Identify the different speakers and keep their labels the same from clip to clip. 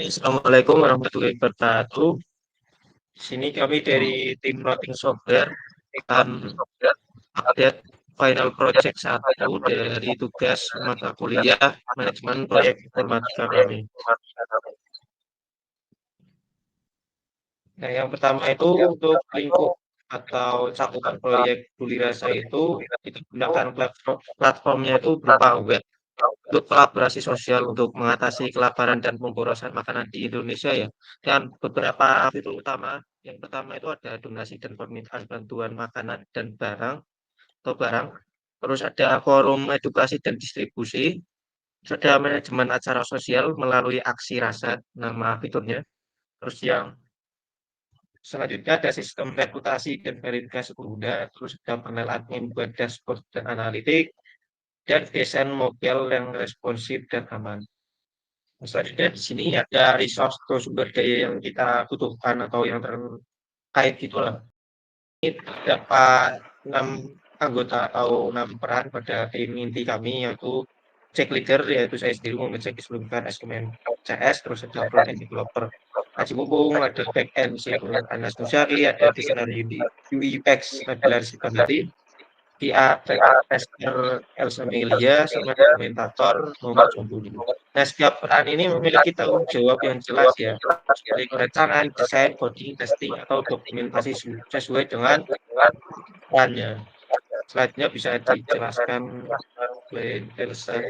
Speaker 1: Assalamualaikum warahmatullahi wabarakatuh. Di sini kami dari tim routing software akan update final project 1 dari tugas mata kuliah manajemen proyek informatika kami. Nah, yang pertama itu untuk lingkup atau cakupan proyek Buli Rasa itu gunakan platformnya itu berupa web untuk kolaborasi sosial untuk mengatasi kelaparan dan pemborosan makanan di Indonesia ya. Dan beberapa fitur utama, yang pertama itu ada donasi dan permintaan bantuan makanan dan barang. Terus ada forum edukasi dan distribusi. Terus ada manajemen acara sosial melalui aksi rasa nama fiturnya. Terus yang selanjutnya ada sistem reputasi dan verifikasi pengguna. Terus ada panel admin buat dashboard dan analitik. Dan desain mobile yang responsif dan aman. Selanjutnya di sini ada resource atau sumber daya yang kita butuhkan atau yang terkait gitulah. Ini terdapat 6 anggota atau 6 peran pada tim inti kami yaitu check leader yaitu saya sendiri mengecek keseluruhan SKMM CS, terus ada front end developer Aji Mumpung, ada back end Anas Musyari, ada desainer UI UX Nabila Rizky, PR tester Elsa Melia sama dokumentator Muhammad Jumbuni. Nah, setiap peran ini memiliki tanggung jawab yang jelas ya, dari perencanaan, desain, coding, testing, atau dokumentasi sesuai dengan perannya. Selanjutnya bisa dijelaskan oleh Elsa.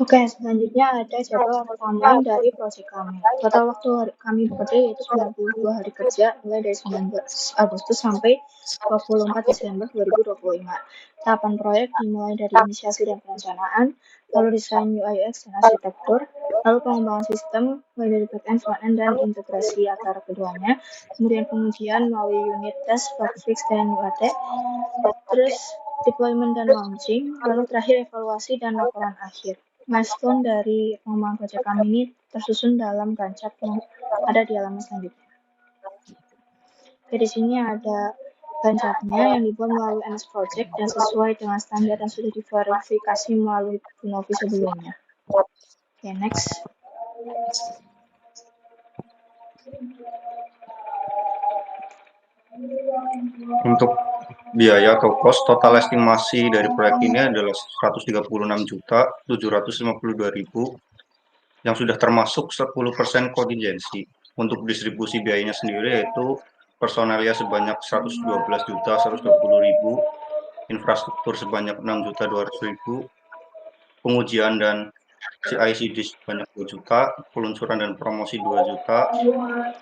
Speaker 2: Oke, selanjutnya ada jadwal atau timeline dari proyek kami. Total waktu kami bekerja yaitu 92 hari kerja, mulai dari 19 Agustus sampai 24 Desember 2025. Tahapan proyek dimulai dari inisiasi dan perencanaan, lalu desain UI UX dan arsitektur, lalu pengembangan sistem, mulai dari backend, frontend, dan integrasi antara keduanya, kemudian pengujian melalui unit test, bug fix, dan UAT, terus deployment dan launching, lalu terakhir evaluasi dan laporan akhir. Milestone dari pengembangan proyek kami ini tersusun dalam Gantt chart yang ada di halaman selanjutnya. Oke, di sini ada Gantt chart-nya yang dibuat melalui MS Project dan sesuai dengan standar yang sudah diverifikasi melalui Bunovi sebelumnya. Oke, next.
Speaker 3: Untuk biaya atau cost total estimasi dari proyek ini adalah 136.752.000 yang sudah termasuk 10% kontingensi. Untuk distribusi biayanya sendiri yaitu personalia sebanyak 112.120.000, infrastruktur sebanyak 6.200.000, pengujian dan CI/CD sebanyak 2 juta, peluncuran dan promosi 2 juta,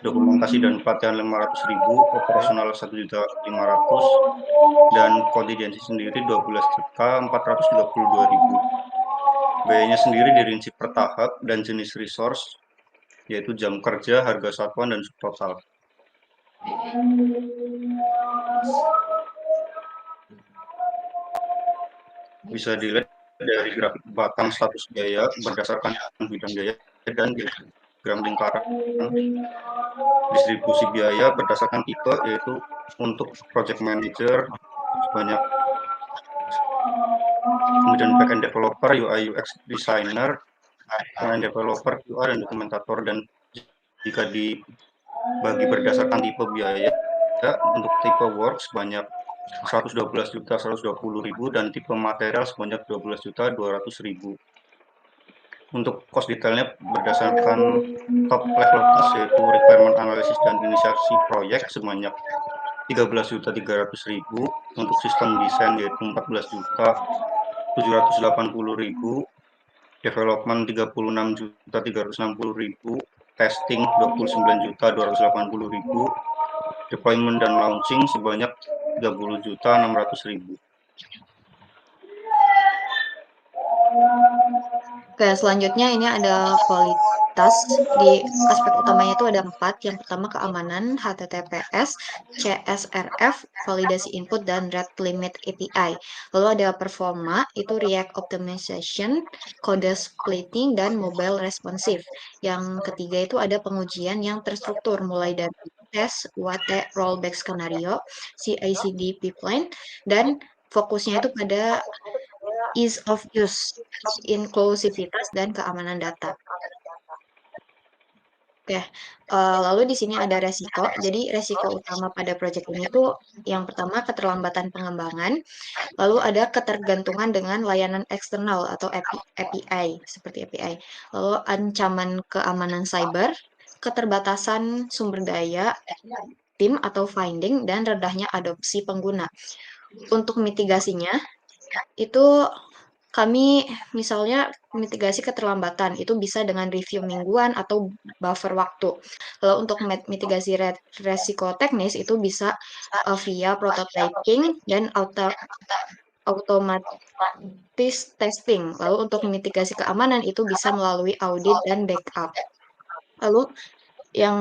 Speaker 3: dokumentasi dan pelatihan 500.000, operasional 1.500.000, dan kontingensi sendiri 12.432.000. Biayanya sendiri dirinci per tahap dan jenis resource, yaitu jam kerja, harga satuan, dan subtotal. Bisa dilihat dari grafik batang status biaya berdasarkan bidang biaya dan diagram lingkaran. Distribusi biaya berdasarkan tipe, yaitu untuk project manager sebanyak, kemudian backend developer, UI UX designer, front developer, QR, dan dokumentator. Dan jika dibagi berdasarkan tipe biaya, untuk tipe work sebanyak 112.120.000 dan tipe material sebanyak 12.200.000. Untuk cost detailnya berdasarkan top level cost, yaitu requirement analysis dan inisiasi proyek sebanyak 13.300.000, untuk sistem desain yaitu 14.780.000, development 36.360.000, testing 29.280.000, deployment dan launching sebanyak 30.600.000.
Speaker 4: Oke, selanjutnya ini ada kualitas. Di aspek utamanya itu ada 4. Yang pertama keamanan, HTTPS, CSRF, validasi input, dan rate limit API. Lalu ada performa, itu React Optimization, code splitting, dan mobile responsive. Yang ketiga itu ada pengujian yang terstruktur, mulai dari tes, UAT, rollback skenario, CI/CD pipeline, dan fokusnya itu pada ease of use, inklusivitas, dan keamanan data. Oke, lalu di sini ada resiko. Jadi resiko utama pada proyek ini tuh yang pertama keterlambatan pengembangan, lalu ada ketergantungan dengan layanan eksternal atau API, seperti API. Lalu ancaman keamanan cyber, keterbatasan sumber daya, tim atau finding, dan rendahnya adopsi pengguna. Untuk mitigasinya, itu kami misalnya mitigasi keterlambatan itu bisa dengan review mingguan atau buffer waktu. Kalau untuk mitigasi resiko teknis itu bisa via prototyping dan otomatis testing. Lalu untuk mitigasi keamanan itu bisa melalui audit dan backup. Lalu yang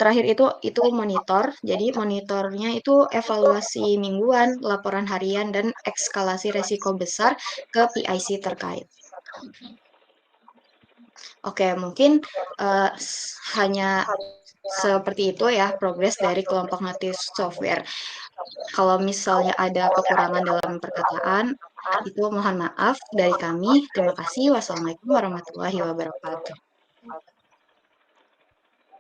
Speaker 4: terakhir itu monitor. Jadi monitornya itu evaluasi mingguan, laporan harian, dan eskalasi resiko besar ke PIC terkait. Oke, mungkin hanya seperti itu ya progres dari kelompok native software. Kalau misalnya ada kekurangan dalam perkataan, itu mohon maaf dari kami. Terima kasih. Wassalamualaikum warahmatullahi wabarakatuh.